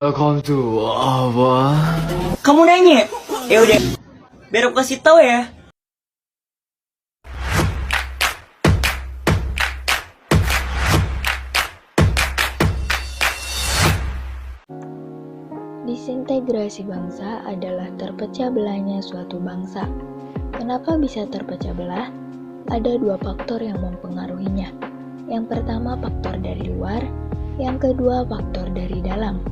Welcome to apa? Kamu nanya? Ya udah, biar aku kasih tahu ya. Disintegrasi bangsa adalah terpecah belahnya suatu bangsa. Kenapa bisa terpecah belah? Ada dua faktor yang mempengaruhinya. Yang pertama faktor dari luar, yang kedua faktor dari dalam.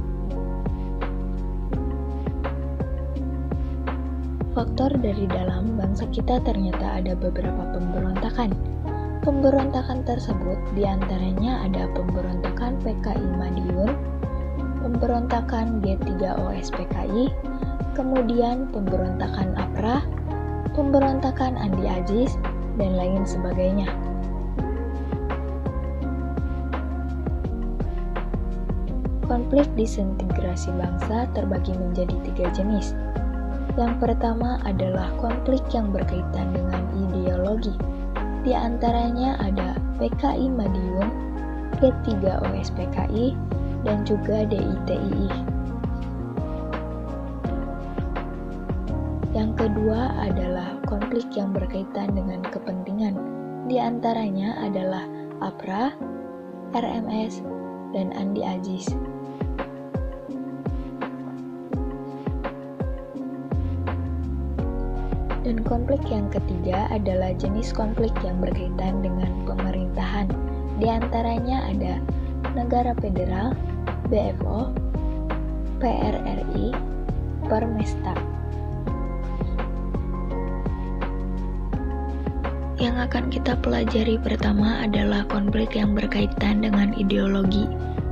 Faktor dari dalam bangsa kita ternyata ada beberapa pemberontakan. Pemberontakan tersebut diantaranya ada pemberontakan PKI Madiun, pemberontakan G3OS PKI, kemudian pemberontakan APRA, pemberontakan Andi Aziz, dan lain sebagainya. Konflik disintegrasi bangsa terbagi menjadi 3 jenis. Yang pertama adalah konflik yang berkaitan dengan ideologi. Di antaranya ada PKI Madiun, G3OS PKI, dan juga DITII. Yang kedua adalah konflik yang berkaitan dengan kepentingan. Di antaranya adalah APRA, RMS, dan Andi Aziz. Dan konflik yang ketiga adalah jenis konflik yang berkaitan dengan pemerintahan. Di antaranya ada negara federal, BFO, PRRI, Permesta. Yang akan kita pelajari pertama adalah konflik yang berkaitan dengan ideologi,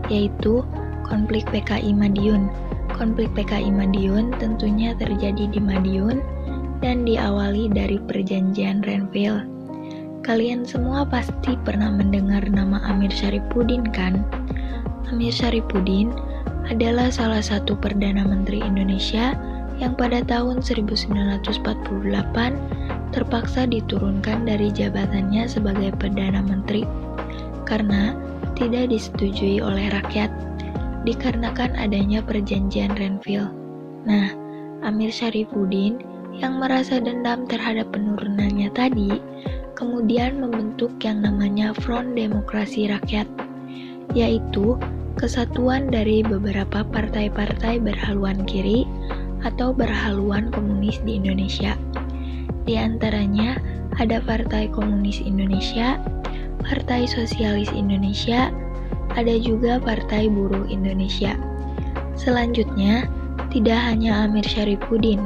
yaitu konflik PKI Madiun. Konflik PKI Madiun tentunya terjadi di Madiun dan diawali dari perjanjian Renville. Kalian semua pasti pernah mendengar nama Amir Syarifuddin kan? Amir Syarifuddin adalah salah satu Perdana Menteri Indonesia yang pada tahun 1948 terpaksa diturunkan dari jabatannya sebagai Perdana Menteri karena tidak disetujui oleh rakyat dikarenakan adanya perjanjian Renville. Nah, Amir Syarifuddin yang merasa dendam terhadap penurunannya tadi, kemudian membentuk yang namanya Front Demokrasi Rakyat, yaitu kesatuan dari beberapa partai-partai berhaluan kiri atau berhaluan komunis di Indonesia. Di antaranya ada Partai Komunis Indonesia, Partai Sosialis Indonesia, ada juga Partai Buruh Indonesia. Selanjutnya, tidak hanya Amir Syarifuddin,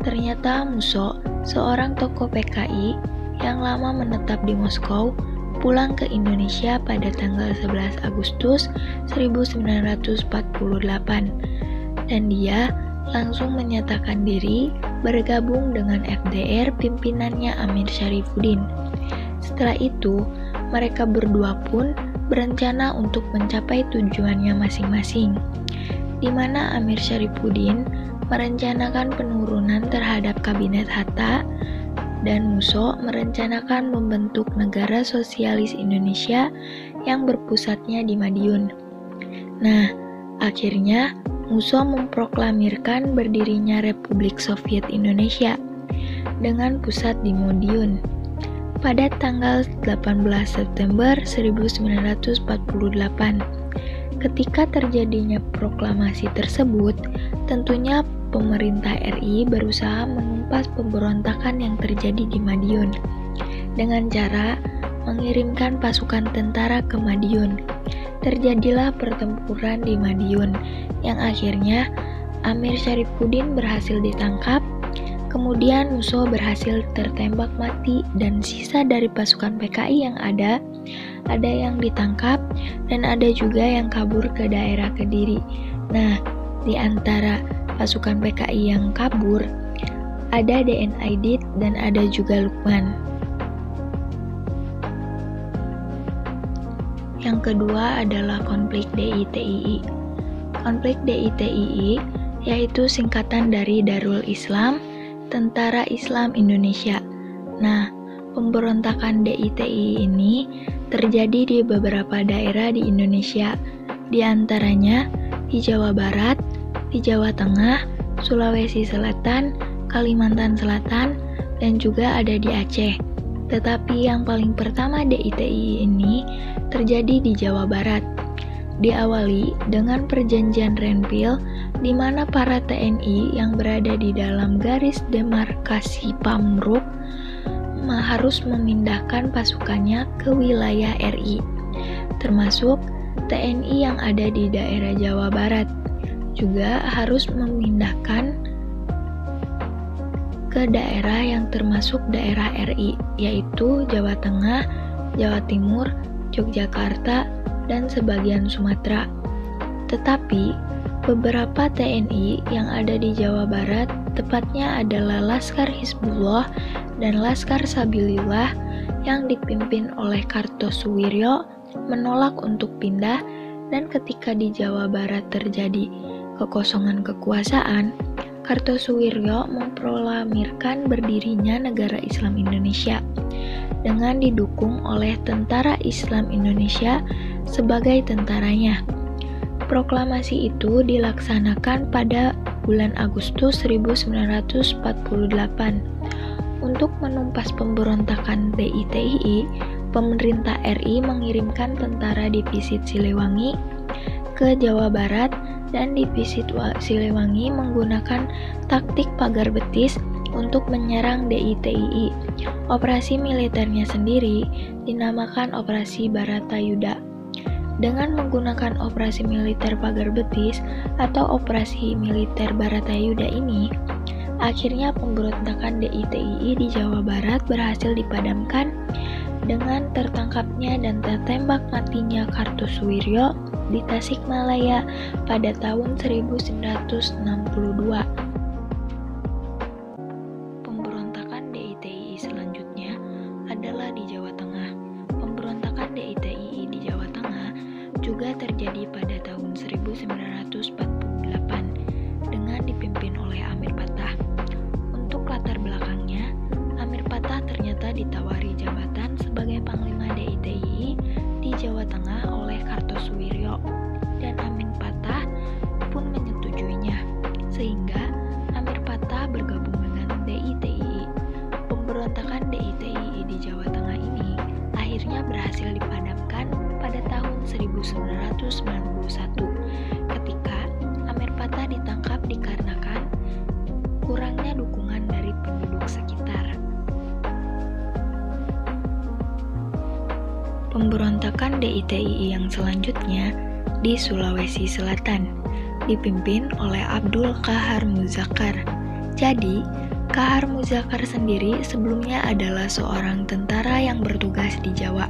ternyata Musso, seorang tokoh PKI yang lama menetap di Moskow, pulang ke Indonesia pada tanggal 11 Agustus 1948 dan dia langsung menyatakan diri bergabung dengan FDR pimpinannya Amir Syarifuddin. Setelah itu, mereka berdua pun berencana untuk mencapai tujuannya masing-masing, di mana Amir Syarifuddin merencanakan penurunan terhadap Kabinet Hatta dan Musso merencanakan membentuk negara sosialis Indonesia yang berpusatnya di Madiun. Nah, akhirnya Musso memproklamirkan berdirinya Republik Soviet Indonesia dengan pusat di Madiun pada tanggal 18 September 1948. Ketika terjadinya proklamasi tersebut, tentunya pemerintah RI berusaha menumpas pemberontakan yang terjadi di Madiun dengan cara mengirimkan pasukan tentara ke Madiun. Terjadilah pertempuran di Madiun yang akhirnya Amir Syarifuddin berhasil ditangkap, kemudian Musso berhasil tertembak mati dan sisa dari pasukan PKI yang ada yang ditangkap dan ada juga yang kabur ke daerah Kediri. Nah, di antara pasukan PKI yang kabur ada DN Aidit dan ada juga Lukman. Yang kedua adalah konflik DITII. Konflik DITII yaitu singkatan dari Darul Islam, Tentara Islam Indonesia. Nah, pemberontakan DITII ini terjadi di beberapa daerah di Indonesia, di antaranya di Jawa Barat, di Jawa Tengah, Sulawesi Selatan, Kalimantan Selatan, dan juga ada di Aceh. Tetapi yang paling pertama DITII ini terjadi di Jawa Barat. Diawali dengan perjanjian Renville di mana para TNI yang berada di dalam garis demarkasi Pamruk harus memindahkan pasukannya ke wilayah RI, termasuk TNI yang ada di daerah Jawa Barat juga harus memindahkan ke daerah yang termasuk daerah RI, yaitu Jawa Tengah, Jawa Timur, Yogyakarta, dan sebagian Sumatera. Tetapi, beberapa TNI yang ada di Jawa Barat, tepatnya adalah Laskar Hizbullah dan Laskar Sabilillah yang dipimpin oleh Kartosuwiryo, menolak untuk pindah, dan ketika di Jawa Barat terjadi kekosongan kekuasaan, Kartosuwiryo memproklamirkan berdirinya Negara Islam Indonesia dengan didukung oleh Tentara Islam Indonesia sebagai tentaranya. Proklamasi itu dilaksanakan pada bulan Agustus 1948. Untuk menumpas pemberontakan DITII, pemerintah RI mengirimkan tentara divisi Siliwangi ke Jawa Barat, dan divisi Siliwangi menggunakan taktik pagar betis untuk menyerang DITII. Operasi militernya sendiri dinamakan Operasi Baratayuda. Dengan menggunakan operasi militer pagar betis atau operasi militer Baratayuda ini, akhirnya pemberontakan DITII di Jawa Barat berhasil dipadamkan dengan tertangkapnya dan tertembak matinya Kartosuwiryo di Tasikmalaya pada tahun 1962. Pemberontakan DITII selanjutnya adalah di Jawa Tengah. Pemberontakan DITII di Jawa Tengah juga terjadi pada tahun 1948 dengan dipimpin oleh Amir Patah. Untuk latar belakangnya, Amir Patah ternyata ditawari jabatan sebagai Panglima DITII di Jawa Tengah oleh Kartosuwiryo, dan Amir Patah pun menyetujuinya, sehingga Amir Patah bergabung dengan DITII. Pemberontakan DITII di Jawa Tengah ini akhirnya berhasil dipadamkan pada tahun 1991 ketika Amir Patah ditangkap dikarenakan kurangnya dukungan dari penduduk sekitar. Pemberontakan DITII yang selanjutnya di Sulawesi Selatan dipimpin oleh Abdul Qahar Muzakkar. Jadi, Qahar Muzakkar sendiri sebelumnya adalah seorang tentara yang bertugas di Jawa,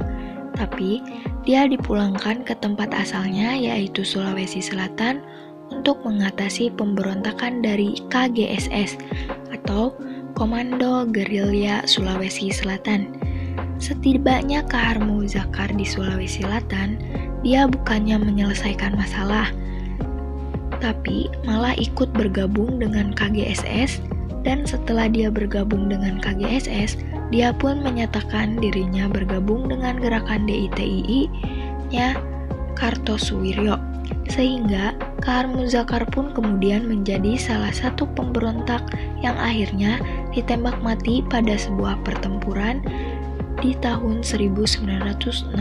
tapi dia dipulangkan ke tempat asalnya yaitu Sulawesi Selatan untuk mengatasi pemberontakan dari KGSS atau Komando Gerilya Sulawesi Selatan. Setibanya Qahar Muzakkar di Sulawesi Selatan, dia bukannya menyelesaikan masalah, tapi malah ikut bergabung dengan KGSS, dan setelah dia bergabung dengan KGSS, dia pun menyatakan dirinya bergabung dengan gerakan DITII-nya Kartosuwiryo, sehingga Qahar Muzakkar pun kemudian menjadi salah satu pemberontak yang akhirnya ditembak mati pada sebuah pertempuran di tahun 1963.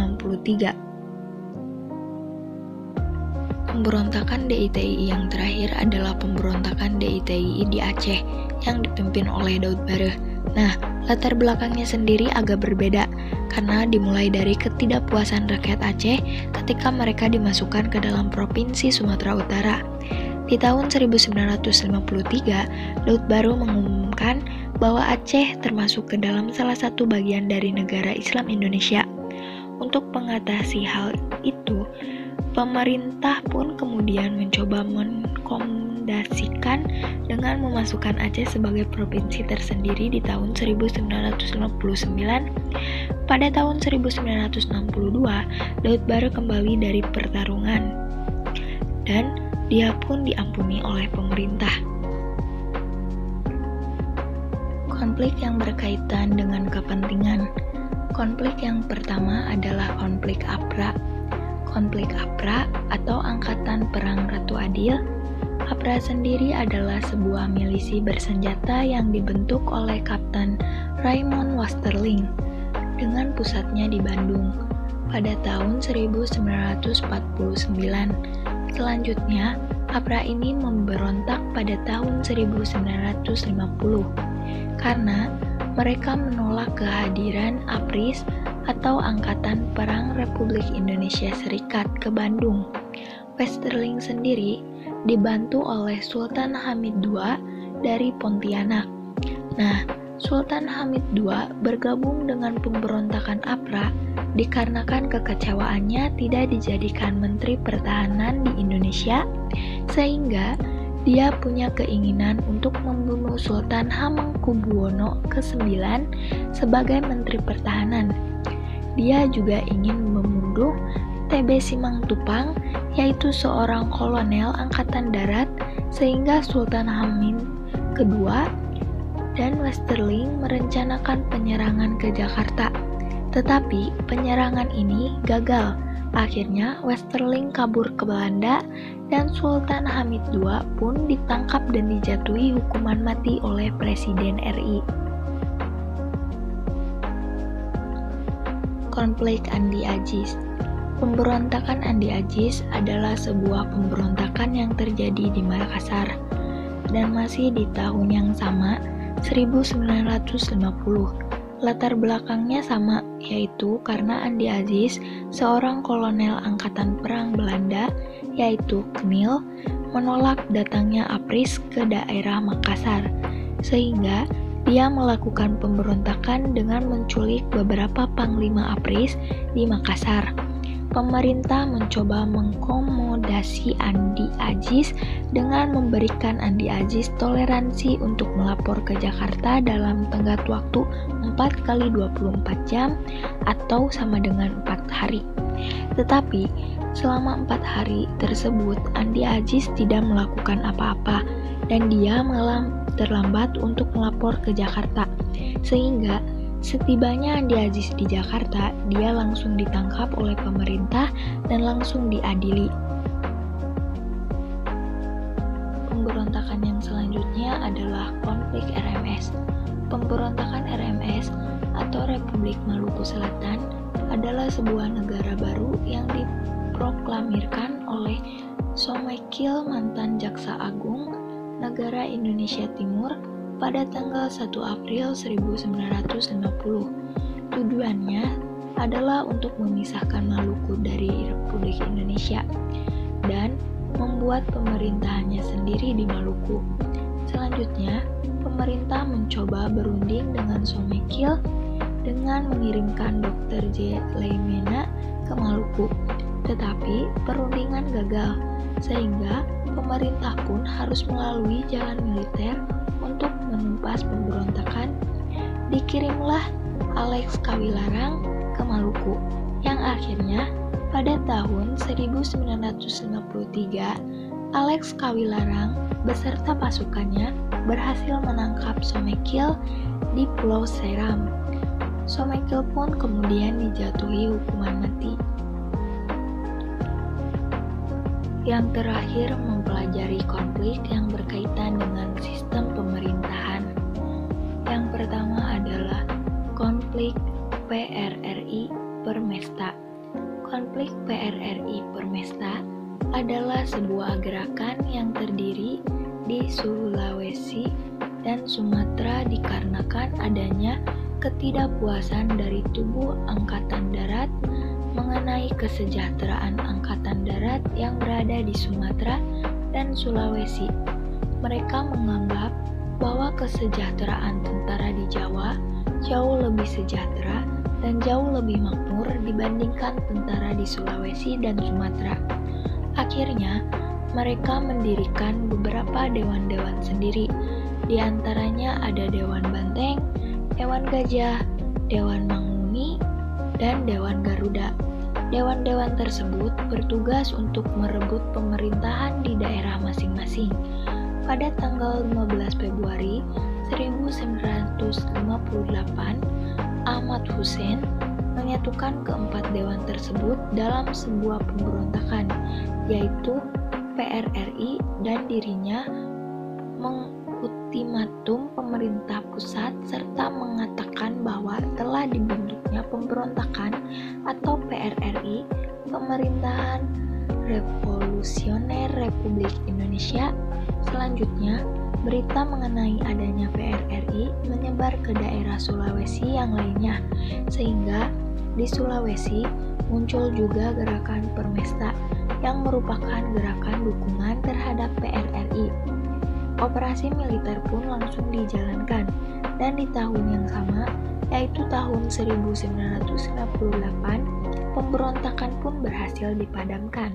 Pemberontakan DITII yang terakhir adalah pemberontakan DITII di Aceh yang dipimpin oleh Daud Barre. Nah, latar belakangnya sendiri agak berbeda karena dimulai dari ketidakpuasan rakyat Aceh ketika mereka dimasukkan ke dalam Provinsi Sumatera Utara. Di tahun 1953, Daud Barre mengumumkan bahwa Aceh termasuk ke dalam salah satu bagian dari negara Islam Indonesia. Untuk mengatasi hal itu, pemerintah pun kemudian mencoba mengakomodasikan dengan memasukkan Aceh sebagai provinsi tersendiri di tahun 1959. Pada tahun 1962, Daud Barre kembali dari pertarungan dan dia pun diampuni oleh pemerintah. Konflik yang berkaitan dengan kepentingan. Konflik yang pertama adalah konflik APRA. Konflik APRA atau Angkatan Perang Ratu Adil APRA sendiri adalah sebuah milisi bersenjata yang dibentuk oleh Kapten Raymond Westerling dengan pusatnya di Bandung pada tahun 1949. Selanjutnya, APRA ini memberontak pada tahun 1950 karena mereka menolak kehadiran APRIS atau Angkatan Perang Republik Indonesia Serikat ke Bandung. Westerling sendiri dibantu oleh Sultan Hamid II dari Pontianak. Nah, Sultan Hamid II bergabung dengan pemberontakan APRA dikarenakan kekecewaannya tidak dijadikan Menteri Pertahanan di Indonesia, sehingga dia punya keinginan untuk membunuh Sultan Hamengkubuwono ke-9 sebagai Menteri Pertahanan. Dia juga ingin membunuh TB Simangtupang, yaitu seorang kolonel angkatan darat, sehingga Sultan Hamid II dan Westerling merencanakan penyerangan ke Jakarta. Tetapi penyerangan ini gagal. Akhirnya Westerling kabur ke Belanda dan Sultan Hamid II pun ditangkap dan dijatuhi hukuman mati oleh Presiden RI. Konflik Andi Agis. Pemberontakan Andi Agis adalah sebuah pemberontakan yang terjadi di Makassar dan masih di tahun yang sama, 1950. Latar belakangnya sama, yaitu karena Andi Agis, seorang kolonel angkatan perang Belanda, yaitu Knil, menolak datangnya APRIS ke daerah Makassar, sehingga dia melakukan pemberontakan dengan menculik beberapa panglima APRIS di Makassar. Pemerintah mencoba mengakomodasi Andi Agis dengan memberikan Andi Agis toleransi untuk melapor ke Jakarta dalam tenggat waktu 4x24 jam atau sama dengan 4 hari. Tetapi selama 4 hari tersebut Andi Agis tidak melakukan apa-apa dan dia malah terlambat untuk melapor ke Jakarta, sehingga setibanya Andi Agis di Jakarta, dia langsung ditangkap oleh pemerintah dan langsung diadili. Pemberontakan yang selanjutnya adalah konflik RMS. Pemberontakan RMS atau Republik Maluku Selatan adalah sebuah negara baru yang diproklamirkan oleh Soekmekil, mantan Jaksa Agung Negara Indonesia Timur, pada tanggal 1 April 1950. Tujuannya adalah untuk memisahkan Maluku dari Republik Indonesia dan membuat pemerintahannya sendiri di Maluku. Selanjutnya, pemerintah mencoba berunding dengan Soekmekil dengan mengirimkan Dr. J. Leimena ke Maluku. Tetapi perundingan gagal, sehingga pemerintah pun harus melalui jalan militer untuk menumpas pemberontakan. Dikirimlah Alex Kawilarang ke Maluku, yang akhirnya pada tahun 1953 Alex Kawilarang beserta pasukannya berhasil menangkap Soekmekil di Pulau Seram. Soekmekil pun kemudian dijatuhi hukuman mati. Yang terakhir, mempelajari konflik yang berkaitan dengan sistem pemerintahan. Yang pertama adalah konflik PRRI Permesta. Konflik PRRI Permesta adalah sebuah gerakan yang terdiri di Sulawesi dan Sumatera dikarenakan adanya ketidakpuasan dari tubuh Angkatan Darat mengenai kesejahteraan Angkatan Darat yang berada di Sumatera dan Sulawesi. Mereka menganggap bahwa kesejahteraan tentara di Jawa jauh lebih sejahtera dan jauh lebih makmur dibandingkan tentara di Sulawesi dan Sumatera. Akhirnya, mereka mendirikan beberapa dewan-dewan sendiri. Di antaranya ada Dewan Banteng, Dewan Gajah, Dewan Manguni, dan Dewan Garuda. Dewan-dewan tersebut bertugas untuk merebut pemerintahan di daerah masing-masing. Pada tanggal 15 Februari 1958, Ahmad Hussein menyatukan keempat dewan tersebut dalam sebuah pemberontakan, yaitu PRRI dan dirinya mengultimatum pemerintah pusat serta mengatakan bahwa telah dibentuknya pemberontakan atau PRRI, Pemerintahan Revolusioner Republik Indonesia. Selanjutnya, berita mengenai adanya PRRI menyebar ke daerah Sulawesi yang lainnya, sehingga di Sulawesi muncul juga gerakan Permesta yang merupakan gerakan dukungan terhadap PRRI. Operasi militer pun langsung dijalankan, dan di tahun yang sama, yaitu tahun 1968, pemberontakan pun berhasil dipadamkan.